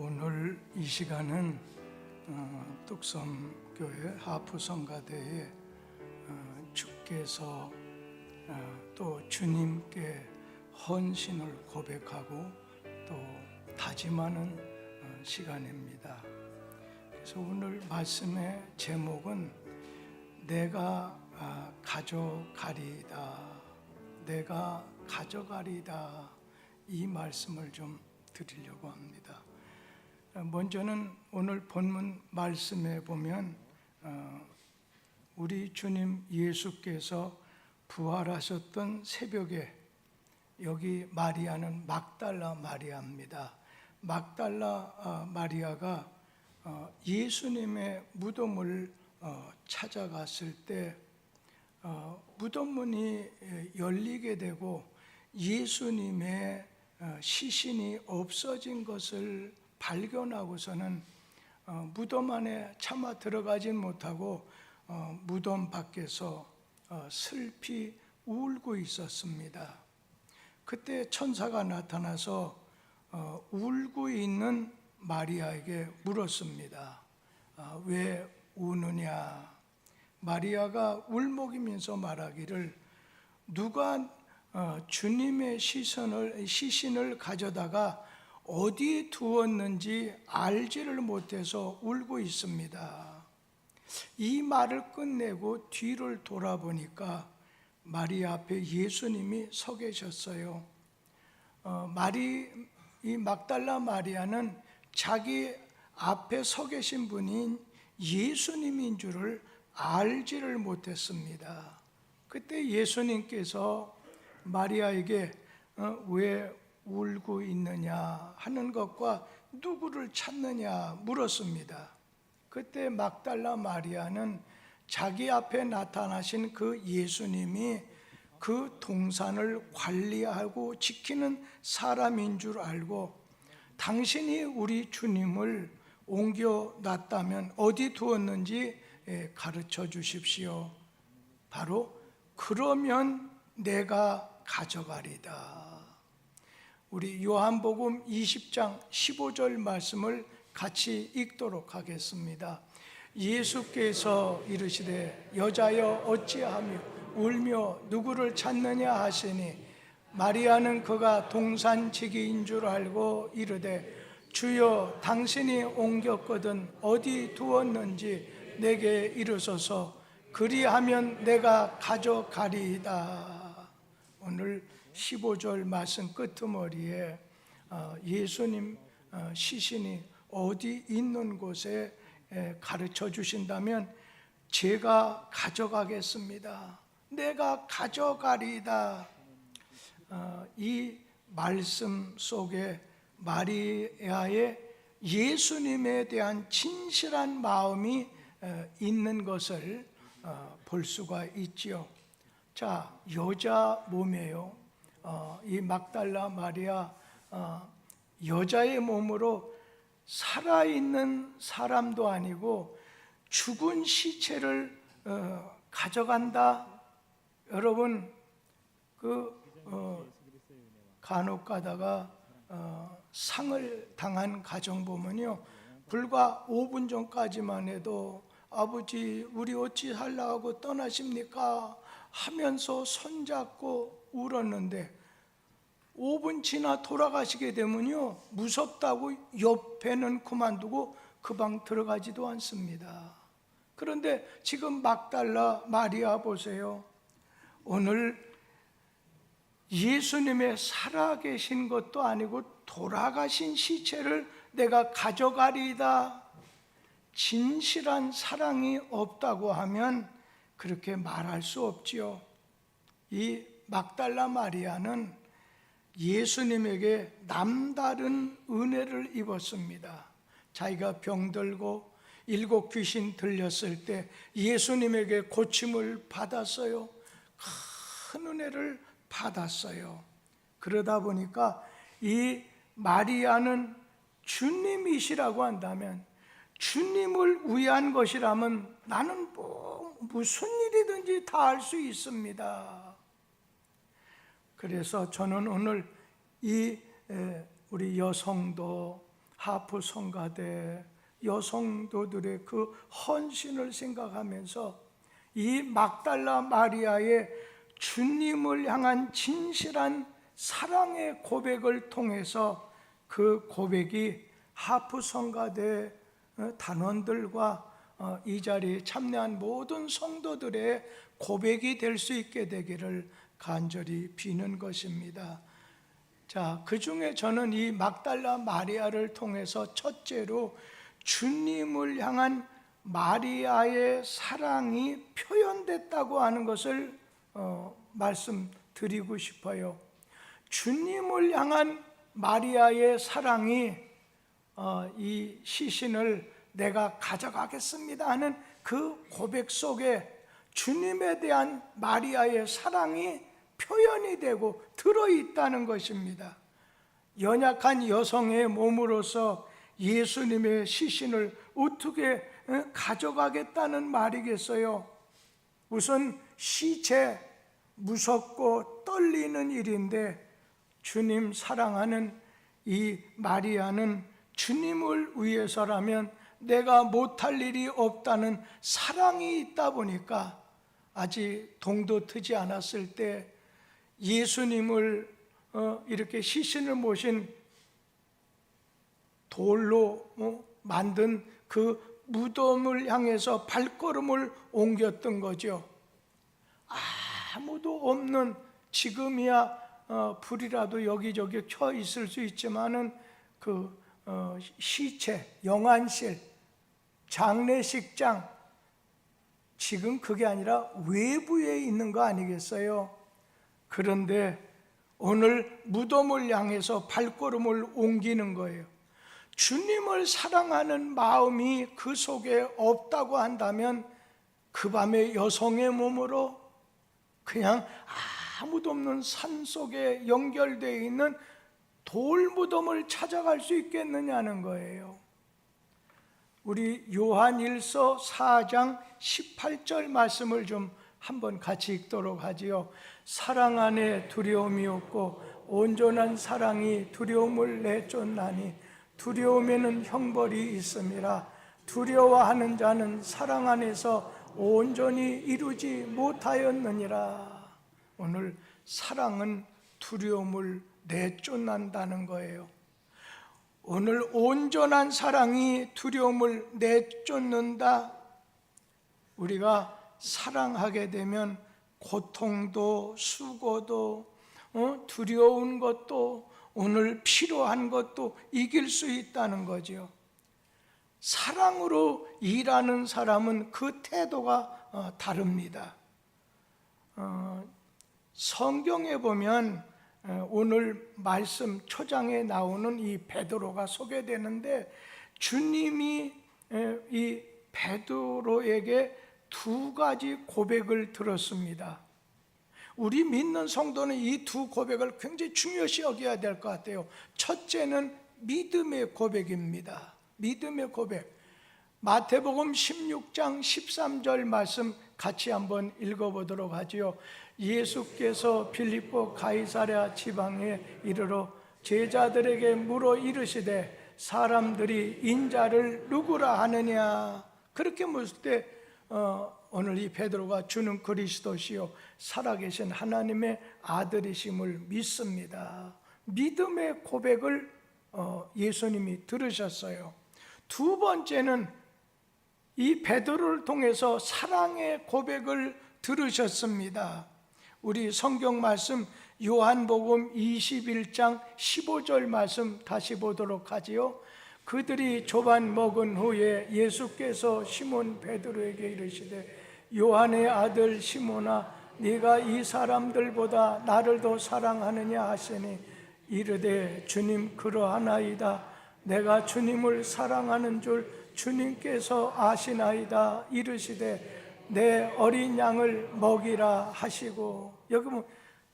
오늘 이 시간은 뚝섬교회 하프성가대에 주께서 또 주님께 헌신을 고백하고 또 다짐하는 시간입니다. 그래서 오늘 말씀의 제목은 내가 가져가리이다, 내가 가져가리이다, 이 말씀을 좀 드리려고 합니다. 먼저는 오늘 본문 말씀에 보면 우리 주님 예수께서 부활하셨던 새벽에 여기 마리아는 막달라 마리아입니다. 막달라 마리아가 예수님의 무덤을 찾아갔을 때 무덤 문이 열리게 되고 예수님의 시신이 없어진 것을 발견하고서는 무덤 안에 차마 들어가진 못하고 무덤 밖에서 슬피 울고 있었습니다. 그때 천사가 나타나서 울고 있는 마리아에게 물었습니다. 왜 우느냐? 마리아가 울먹이면서 말하기를 누가 주님의 시신을 가져다가 어디에 두었는지 알지를 못해서 울고 있습니다. 이 말을 끝내고 뒤를 돌아보니까 마리아 앞에 예수님이 서 계셨어요. 이 막달라 마리아는 자기 앞에 서 계신 분인 예수님인 줄을 알지를 못했습니다. 그때 예수님께서 마리아에게 왜 울고 있느냐 하는 것과 누구를 찾느냐 물었습니다. 그때 막달라 마리아는 자기 앞에 나타나신 그 예수님이 그 동산을 관리하고 지키는 사람인 줄 알고 당신이 우리 주님을 옮겨놨다면 어디 두었는지 가르쳐 주십시오. 바로 그러면 내가 가져가리다. 우리 요한복음 20장 15절 말씀을 같이 읽도록 하겠습니다. 예수께서 이르시되 여자여 어찌하며 울며 누구를 찾느냐 하시니 마리아는 그가 동산지기인 줄 알고 이르되 주여 당신이 옮겼거든 어디 두었는지 내게 이르소서 그리하면 내가 가져가리이다. 오늘 15절 말씀 끄트머리에 예수님 시신이 어디 있는 곳에 가르쳐 주신다면 제가 가져가겠습니다. 내가 가져가리이다. 이 말씀 속에 마리아의 예수님에 대한 진실한 마음이 있는 것을 볼 수가 있지요. 자, 여자 몸이에요. 이 막달라 마리아 여자의 몸으로 살아있는 사람도 아니고 죽은 시체를 가져간다. 여러분 간혹 가다가 상을 당한 가정 보면요, 불과 5분 전까지만 해도 아버지 우리 어찌 하려고 떠나십니까? 하면서 손잡고 울었는데 5분 지나 돌아가시게 되면요 무섭다고 옆에는 그만두고 그 방 들어가지도 않습니다. 그런데 지금 막달라 마리아 보세요. 오늘 예수님의 살아계신 것도 아니고 돌아가신 시체를 내가 가져가리이다. 진실한 사랑이 없다고 하면 그렇게 말할 수 없지요. 이 막달라 마리아는 예수님에게 남다른 은혜를 입었습니다. 자기가 병들고 7 귀신 들렸을 때 예수님에게 고침을 받았어요. 큰 은혜를 받았어요. 그러다 보니까 이 마리아는 주님이시라고 한다면, 주님을 위한 것이라면 나는 무슨 일이든지 다 할 수 있습니다. 그래서 저는 오늘 이 우리 여성도 하프 성가대 여성도들의 그 헌신을 생각하면서 이 막달라 마리아의 주님을 향한 진실한 사랑의 고백을 통해서 그 고백이 하프 성가대 단원들과 이 자리에 참여한 모든 성도들의 고백이 될 수 있게 되기를 간절히 비는 것입니다. 자, 그 중에 저는 이 막달라 마리아를 통해서 첫째로 주님을 향한 마리아의 사랑이 표현됐다고 하는 것을 말씀드리고 싶어요. 주님을 향한 마리아의 사랑이 이 시신을 내가 가져가겠습니다 하는 그 고백 속에 주님에 대한 마리아의 사랑이 표현이 되고 들어있다는 것입니다. 연약한 여성의 몸으로서 예수님의 시신을 어떻게 가져가겠다는 말이겠어요? 우선 시체, 무섭고 떨리는 일인데 주님 사랑하는 이 마리아는 주님을 위해서라면 내가 못할 일이 없다는 사랑이 있다 보니까 아직 동도 트지 않았을 때 예수님을 이렇게 시신을 모신 돌로 만든 그 무덤을 향해서 발걸음을 옮겼던 거죠. 아무도 없는, 지금이야 불이라도 여기저기 켜 있을 수 있지만은 그 시체, 영안실, 장례식장, 지금 그게 아니라 외부에 있는 거 아니겠어요? 그런데 오늘 무덤을 향해서 발걸음을 옮기는 거예요. 주님을 사랑하는 마음이 그 속에 없다고 한다면 그 밤에 여성의 몸으로 그냥 아무도 없는 산 속에 연결되어 있는 돌무덤을 찾아갈 수 있겠느냐는 거예요. 우리 요한일서 4장 18절 말씀을 좀 한번 같이 읽도록 하지요. 사랑 안에 두려움이 없고 온전한 사랑이 두려움을 내쫓나니 두려움에는 형벌이 있음이라. 두려워하는 자는 사랑 안에서 온전히 이루지 못하였느니라. 오늘 사랑은 두려움을 내쫓는다는 거예요. 오늘 온전한 사랑이 두려움을 내쫓는다. 우리가 사랑하게 되면 고통도 수고도 두려운 것도 오늘 필요한 것도 이길 수 있다는 거죠. 사랑으로 일하는 사람은 그 태도가 다릅니다. 성경에 보면 오늘 말씀 초장에 나오는 이 베드로가 소개되는데 주님이 이 베드로에게 두 가지 고백을 들었습니다. 우리 믿는 성도는 이 두 고백을 굉장히 중요시 여겨야 될 것 같아요. 첫째는 믿음의 고백입니다. 믿음의 고백. 마태복음 16장 13절 말씀 같이 한번 읽어보도록 하지요. 예수께서 빌립보 가이사랴 지방에 이르러 제자들에게 물어 이르시되 사람들이 인자를 누구라 하느냐. 그렇게 물을 때 오늘 이 베드로가 주는 그리스도시요 살아계신 하나님의 아들이심을 믿습니다. 믿음의 고백을 예수님이 들으셨어요. 두 번째는 이 베드로를 통해서 사랑의 고백을 들으셨습니다. 우리 성경 말씀 요한복음 21장 15절 말씀 다시 보도록 하지요. 그들이 조반 먹은 후에 예수께서 시몬 베드로에게 이르시되 요한의 아들 시몬아 네가 이 사람들보다 나를 더 사랑하느냐 하시니 이르되 주님 그러하나이다. 내가 주님을 사랑하는 줄 주님께서 아시나이다. 이르시되 내 어린 양을 먹이라 하시고. 여기 보면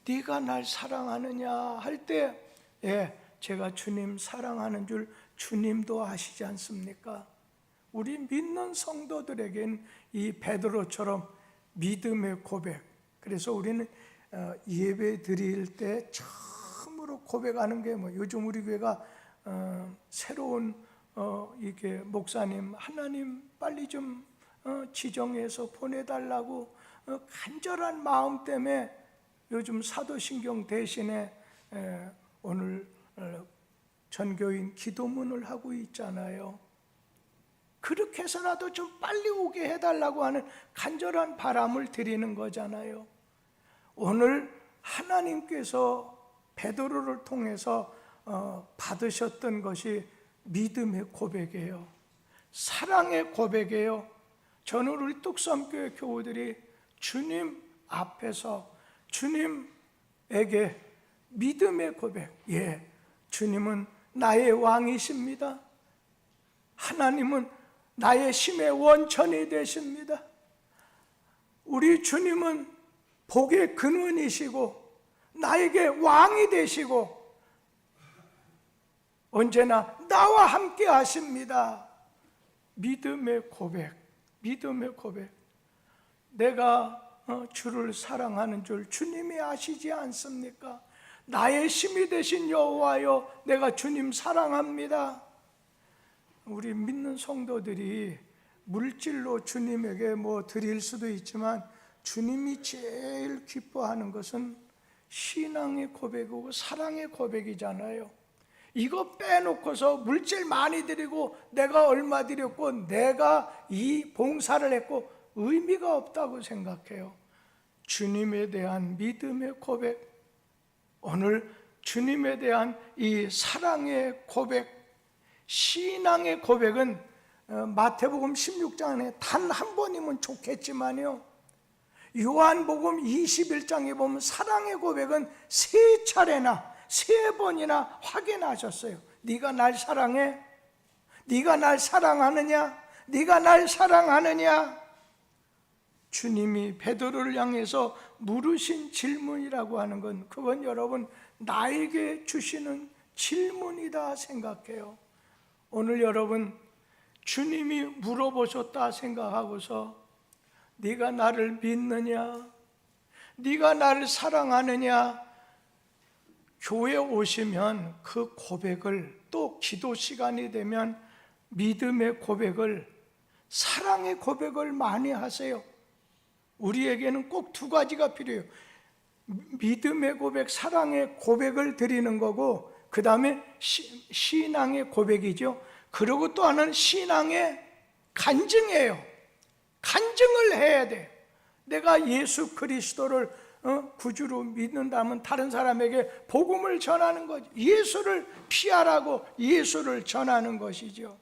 네가 날 사랑하느냐 할 때 제가 주님 사랑하는 줄 주님도 아시지 않습니까? 우리 믿는 성도들에겐 이 베드로처럼 믿음의 고백. 그래서 우리는 예배 드릴 때 처음으로 고백하는 게 요즘 우리 교회가 새로운 이게 목사님, 하나님 빨리 좀 지정해서 보내달라고 간절한 마음 때문에 요즘 사도신경 대신에 오늘 전교인 기도문을 하고 있잖아요. 그렇게 해서라도 좀 빨리 오게 해달라고 하는 간절한 바람을 드리는 거잖아요. 오늘 하나님께서 베드로를 통해서 받으셨던 것이 믿음의 고백이에요. 사랑의 고백이에요. 저는 우리 뚝섬교회 교우들이 주님 앞에서 주님에게 믿음의 고백, 주님은 나의 왕이십니다. 하나님은 나의 힘의 원천이 되십니다. 우리 주님은 복의 근원이시고 나에게 왕이 되시고 언제나 나와 함께 하십니다. 믿음의 고백, 믿음의 고백. 내가 주를 사랑하는 줄 주님이 아시지 않습니까? 나의 힘이 되신 여호와여, 내가 주님 사랑합니다. 우리 믿는 성도들이 물질로 주님에게 뭐 드릴 수도 있지만 주님이 제일 기뻐하는 것은 신앙의 고백이고 사랑의 고백이잖아요. 이거 빼놓고서 물질 많이 드리고 내가 얼마 드렸고 내가 이 봉사를 했고 의미가 없다고 생각해요. 주님에 대한 믿음의 고백, 오늘 주님에 대한 이 사랑의 고백, 신앙의 고백은 마태복음 16장에 단 한 번이면 좋겠지만요, 요한복음 21장에 보면 사랑의 고백은 3차례나 3번이나 확인하셨어요. 네가 날 사랑해? 네가 날 사랑하느냐? 네가 날 사랑하느냐? 주님이 베드로를 향해서 물으신 질문이라고 하는 건, 그건 여러분 나에게 주시는 질문이다 생각해요. 오늘 여러분 주님이 물어보셨다 생각하고서 네가 나를 믿느냐? 네가 나를 사랑하느냐? 교회 오시면 그 고백을, 또 기도 시간이 되면 믿음의 고백을, 사랑의 고백을 많이 하세요. 우리에게는 꼭 2가지가 필요해요. 믿음의 고백, 사랑의 고백을 드리는 거고, 그 다음에 신앙의 고백이죠. 그리고 또 하나는 신앙의 간증이에요. 간증을 해야 돼. 내가 예수 그리스도를 구주로 믿는다면 다른 사람에게 복음을 전하는 거죠. 예수를 피하라고 예수를 전하는 것이죠.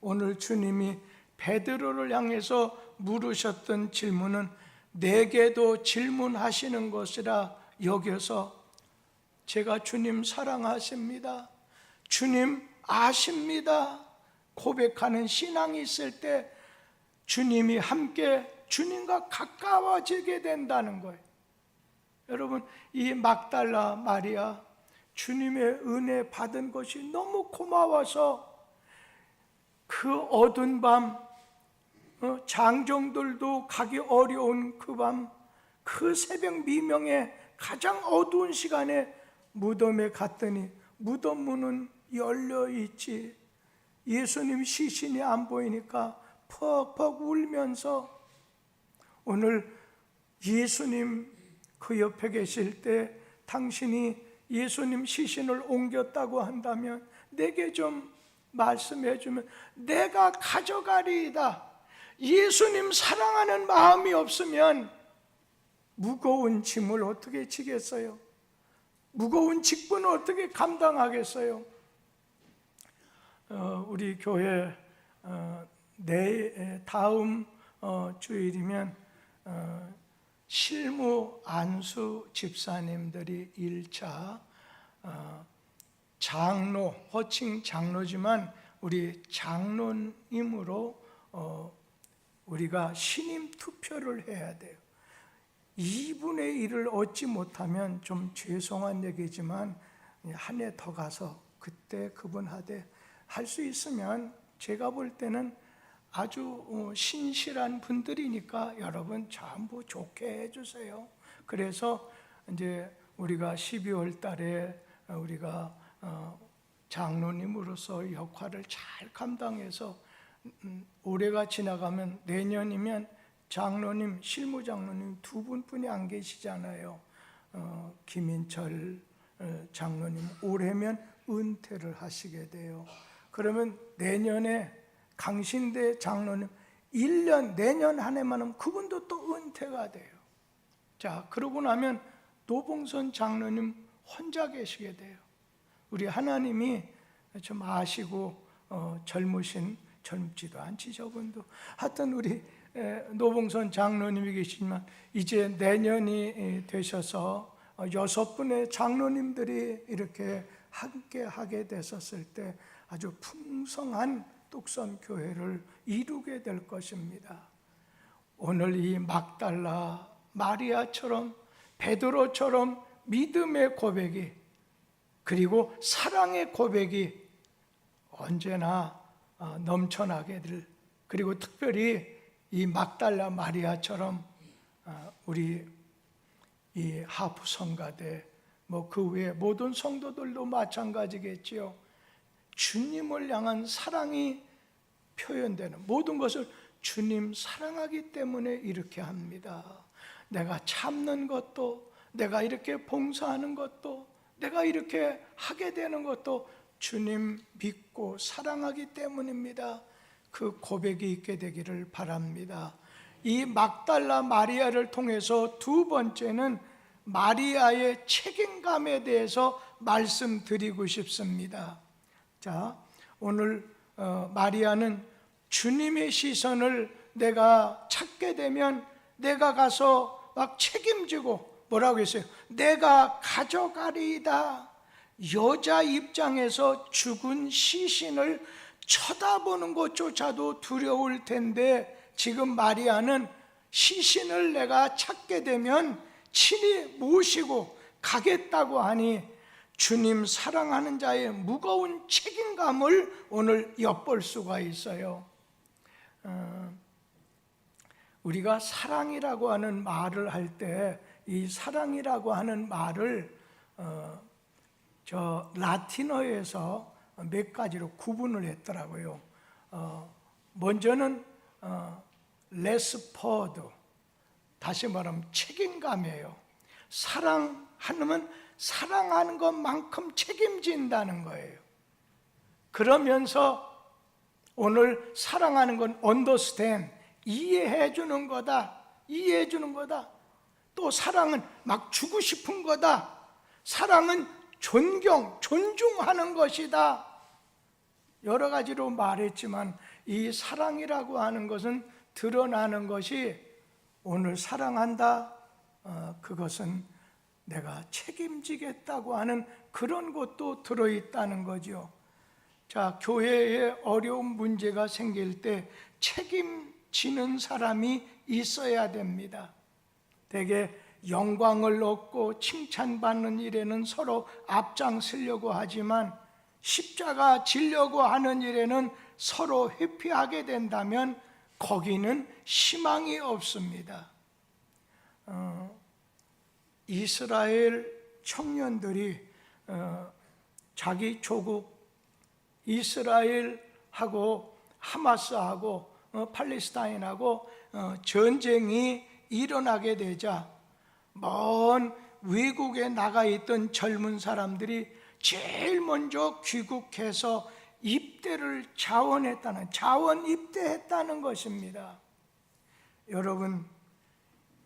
오늘 주님이 베드로를 향해서 물으셨던 질문은 내게도 질문하시는 것이라 여겨서, 제가 주님 사랑하십니다, 주님 아십니다 고백하는 신앙이 있을 때 주님이 함께 주님과 가까워지게 된다는 거예요. 여러분, 이 막달라 마리아, 주님의 은혜 받은 것이 너무 고마워서 그 어두운 밤, 장정들도 가기 어려운 그 밤, 그 새벽 미명에 가장 어두운 시간에 무덤에 갔더니 무덤 문은 열려 있지. 예수님 시신이 안 보이니까 퍽퍽 울면서, 오늘 예수님 그 옆에 계실 때 당신이 예수님 시신을 옮겼다고 한다면 내게 좀 말씀해 주면 내가 가져가리이다. 예수님 사랑하는 마음이 없으면 무거운 짐을 어떻게 지겠어요? 무거운 직분을 어떻게 감당하겠어요? 우리 교회 다음 주일이면 실무 안수 집사님들이 1차 장로, 호칭 장로지만 우리 장로님으로 우리가 신임 투표를 해야 돼요. 2분의 1을 얻지 못하면 좀 죄송한 얘기지만 한 해 더 가서 그때 그분 하되 할 수 있으면, 제가 볼 때는 아주 신실한 분들이니까 여러분 전부 좋게 해주세요. 그래서 이제 우리가 12월 달에 우리가 장로님으로서 역할을 잘 감당해서 올해가 지나가면 내년이면 장로님, 실무장로님 두 분뿐이 안 계시잖아요. 김인철 장로님 올해면 은퇴를 하시게 돼요. 그러면 내년에 강신대 장로님 1년, 내년 한 해만 하면 그분도 또 은퇴가 돼요. 자, 그러고 나면 노봉선 장로님 혼자 계시게 돼요. 우리 하나님이 좀 아시고 젊지도 않지 저분도. 하여튼 우리 노봉선 장로님이 계시지만 이제 내년이 되셔서 6분의 장로님들이 이렇게 함께 하게 되셨을 때 아주 풍성한 뚝섬 교회를 이루게 될 것입니다. 오늘 이 막달라, 마리아처럼 베드로처럼 믿음의 고백이 그리고 사랑의 고백이 언제나 넘쳐나게 될, 그리고 특별히 이 막달라 마리아처럼 우리 이 하프 성가대 그 외에 모든 성도들도 마찬가지겠지요. 주님을 향한 사랑이 표현되는 모든 것을 주님 사랑하기 때문에 이렇게 합니다. 내가 참는 것도, 내가 이렇게 봉사하는 것도, 내가 이렇게 하게 되는 것도 주님 믿고 사랑하기 때문입니다. 그 고백이 있게 되기를 바랍니다. 이 막달라 마리아를 통해서 두 번째는 마리아의 책임감에 대해서 말씀드리고 싶습니다. 자, 오늘 마리아는 주님의 시선을 내가 찾게 되면 내가 가서 막 책임지고 뭐라고 했어요? 내가 가져가리이다. 여자 입장에서 죽은 시신을 쳐다보는 것조차도 두려울 텐데 지금 마리아는 시신을 내가 찾게 되면 친히 모시고 가겠다고 하니 주님 사랑하는 자의 무거운 책임감을 오늘 엿볼 수가 있어요. 우리가 사랑이라고 하는 말을 할 때 이 사랑이라고 하는 말을 저 라틴어에서 몇 가지로 구분을 했더라고요. 먼저는 레스퍼드, 다시 말하면 책임감이에요. 사랑하면 사랑하는 것만큼 책임진다는 거예요. 그러면서 오늘 사랑하는 건 understand, 이해해 주는 거다. 이해해 주는 거다. 또 사랑은 막 주고 싶은 거다. 사랑은 존중하는 것이다. 여러 가지로 말했지만 이 사랑이라고 하는 것은 드러나는 것이 오늘 사랑한다. 그것은 내가 책임지겠다고 하는 그런 것도 들어있다는 거죠. 자, 교회에 어려운 문제가 생길 때 책임지는 사람이 있어야 됩니다. 대개 영광을 얻고 칭찬받는 일에는 서로 앞장서려고 하지만 십자가 지려고 하는 일에는 서로 회피하게 된다면 거기는 희망이 없습니다. 이스라엘 청년들이 자기 조국 이스라엘하고 하마스하고 팔레스타인하고 전쟁이 일어나게 되자 먼 외국에 나가 있던 젊은 사람들이 제일 먼저 귀국해서 입대를 자원 입대했다는 것입니다. 여러분,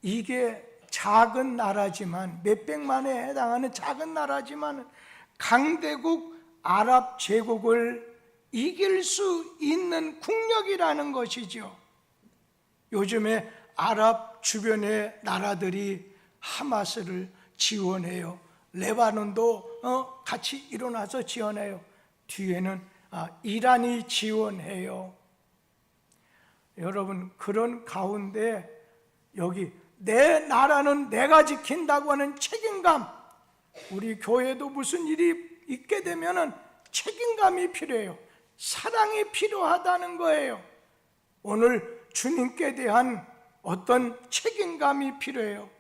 이게 작은 나라지만 몇백만에 해당하는 작은 나라지만 강대국 아랍 제국을 이길 수 있는 국력이라는 것이죠. 요즘에 아랍 주변의 나라들이 하마스를 지원해요. 레바논도 같이 일어나서 지원해요. 뒤에는 이란이 지원해요. 여러분, 그런 가운데 여기 내 나라는 내가 지킨다고 하는 책임감, 우리 교회도 무슨 일이 있게 되면은 책임감이 필요해요. 사랑이 필요하다는 거예요. 오늘 주님께 대한 어떤 책임감이 필요해요.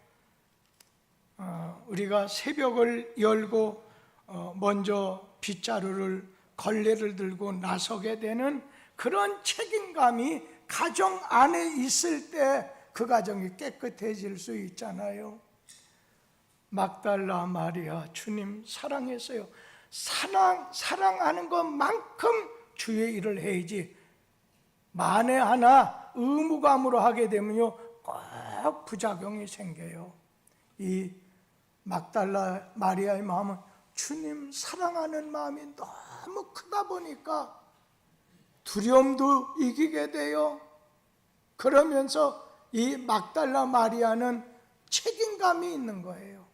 우리가 새벽을 열고 먼저 빗자루를 걸레를 들고 나서게 되는 그런 책임감이 가정 안에 있을 때 그 가정이 깨끗해질 수 있잖아요. 막달라 마리아, 주님 사랑했어요. 사랑하는 것만큼 주의 일을 해야지, 만에 하나 의무감으로 하게 되면요 꼭 부작용이 생겨요. 이 막달라 마리아의 마음은 주님 사랑하는 마음이 너무 크다 보니까 두려움도 이기게 돼요. 그러면서 이 막달라 마리아는 책임감이 있는 거예요.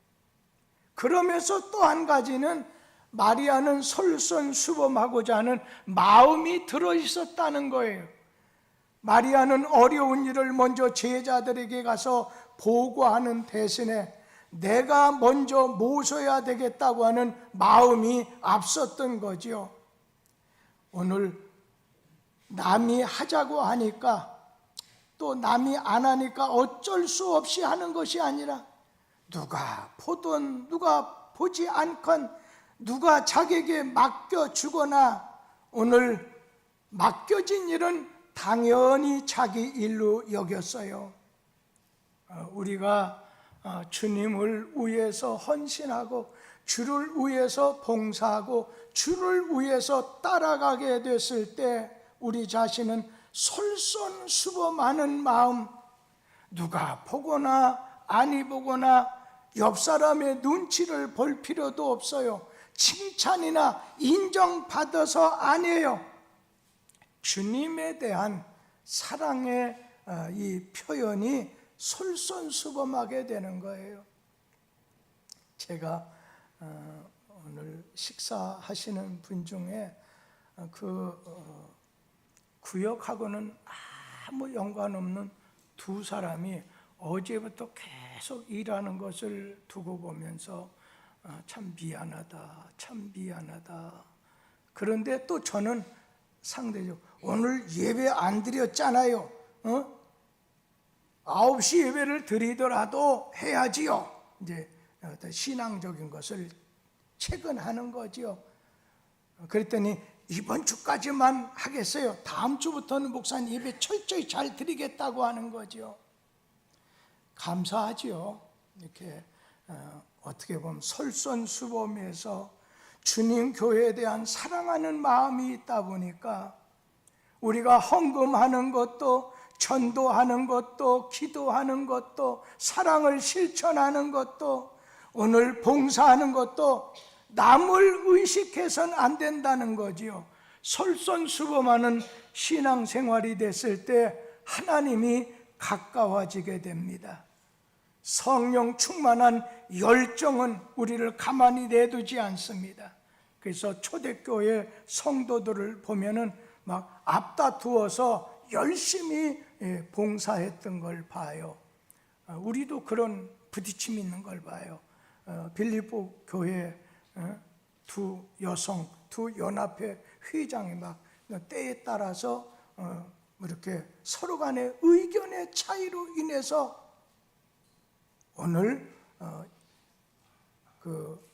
그러면서 또 한 가지는 마리아는 솔선수범하고자 하는 마음이 들어있었다는 거예요. 마리아는 어려운 일을 먼저 제자들에게 가서 보고하는 대신에 내가 먼저 모셔야 되겠다고 하는 마음이 앞섰던 거죠. 오늘 남이 하자고 하니까 또 남이 안 하니까 어쩔 수 없이 하는 것이 아니라 누가 보든 누가 보지 않건 누가 자기에게 맡겨주거나 오늘 맡겨진 일은 당연히 자기 일로 여겼어요. 우리가 주님을 위해서 헌신하고 주를 위해서 봉사하고 주를 위해서 따라가게 됐을 때 우리 자신은 솔선수범하는 마음, 누가 보거나 아니 보거나 옆 사람의 눈치를 볼 필요도 없어요. 칭찬이나 인정받아서 아니에요. 주님에 대한 사랑의 이 표현이 솔선수범하게 되는 거예요. 제가 오늘 식사하시는 분 중에 구역하고는 아무 연관없는 두 사람이 어제부터 계속 일하는 것을 두고 보면서 참 미안하다. 그런데 또 저는 상대적으로 오늘 예배 안 드렸잖아요. 9시 예배를 드리더라도 해야지요. 이제 신앙적인 것을 체근하는 거지요. 그랬더니 이번 주까지만 하겠어요. 다음 주부터는 목사님 예배 철저히 잘 드리겠다고 하는 거죠. 감사하지요. 이렇게 어떻게 보면 솔선수범해서 주님 교회에 대한 사랑하는 마음이 있다 보니까 우리가 헌금하는 것도 전도하는 것도 기도하는 것도 사랑을 실천하는 것도 오늘 봉사하는 것도 남을 의식해서는 안 된다는 거지요. 솔선수범하는 신앙생활이 됐을 때 하나님이 가까워지게 됩니다. 성령 충만한 열정은 우리를 가만히 내두지 않습니다. 그래서 초대교회 성도들을 보면은 막 앞다투어서 열심히 봉사했던 걸 봐요. 우리도 그런 부딪힘이 있는 걸 봐요. 빌립보 교회 두 여성, 두 연합회 회장이 막 때에 따라서 이렇게 서로 간의 의견의 차이로 인해서 오늘 그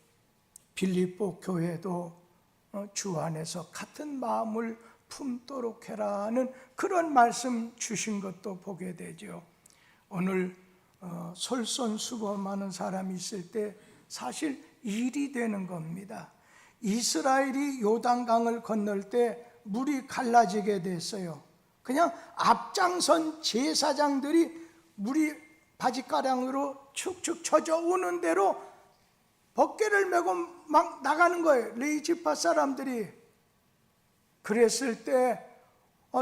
빌립보 교회도 주 안에서 같은 마음을 품도록 해라는 그런 말씀 주신 것도 보게 되죠. 오늘 솔선수범하는 사람이 있을 때 사실 일이 되는 겁니다. 이스라엘이 요단강을 건널 때 물이 갈라지게 됐어요. 그냥 앞장선 제사장들이 물이 바지가랑으로 축축 젖어 오는 대로 벗개를 메고 막 나가는 거예요. 레이지파 사람들이. 그랬을 때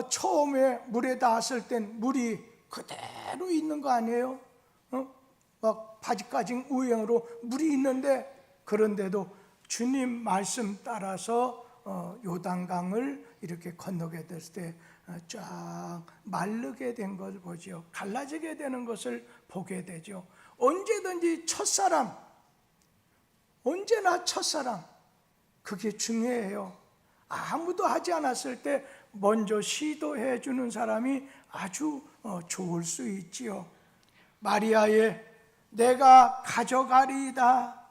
처음에 물에 닿았을 땐 물이 그대로 있는 거 아니에요? 막 바지까지 우행으로 물이 있는데 그런데도 주님 말씀 따라서 요단강을 이렇게 건너게 됐을 때 쫙 마르게 된 걸 보죠. 갈라지게 되는 것을 보게 되죠. 언제든지 첫사람, 언제나 첫사람, 그게 중요해요. 아무도 하지 않았을 때 먼저 시도해 주는 사람이 아주 좋을 수 있지요. 마리아의 내가 가져가리이다.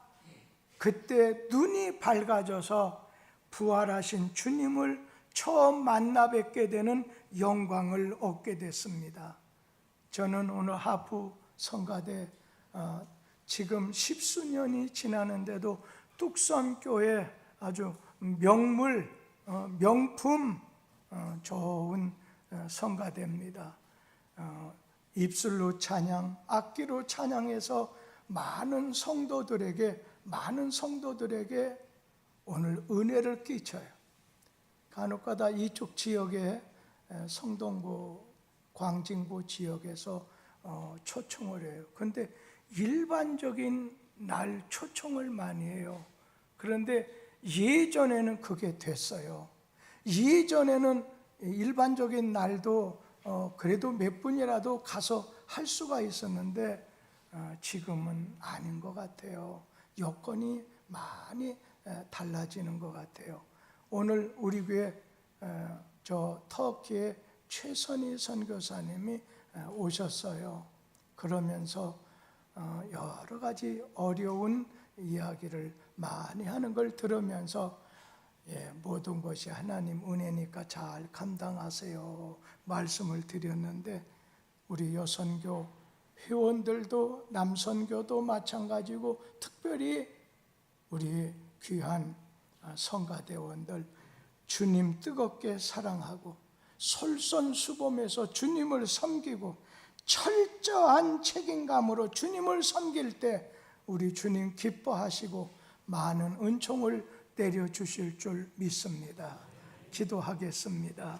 그때 눈이 밝아져서 부활하신 주님을 처음 만나 뵙게 되는 영광을 얻게 됐습니다. 저는 오늘 하프 성가대 지금 10수년이 지나는데도 뚝섬교회 아주 명품 좋은 성가대입니다. 입술로 찬양, 악기로 찬양해서 많은 성도들에게 오늘 은혜를 끼쳐요. 간혹가다 이쪽 지역에 성동구, 광진구 지역에서 초청을 해요. 그런데 일반적인 날 초청을 많이 해요. 그런데 예전에는 그게 됐어요. 예전에는 일반적인 날도 그래도 몇 분이라도 가서 할 수가 있었는데 지금은 아닌 것 같아요. 여건이 많이 달라지는 것 같아요. 오늘 우리 교회 저 터키의 최선희 선교사님이 오셨어요. 그러면서 여러 가지 어려운 이야기를 많이 하는 걸 들으면서 모든 것이 하나님 은혜니까 잘 감당하세요 말씀을 드렸는데, 우리 여선교 회원들도 남선교도 마찬가지고 특별히 우리 귀한 성가대원들 주님 뜨겁게 사랑하고 솔선수범해서 주님을 섬기고 철저한 책임감으로 주님을 섬길 때 우리 주님 기뻐하시고 많은 은총을 내려주실 줄 믿습니다. 기도하겠습니다.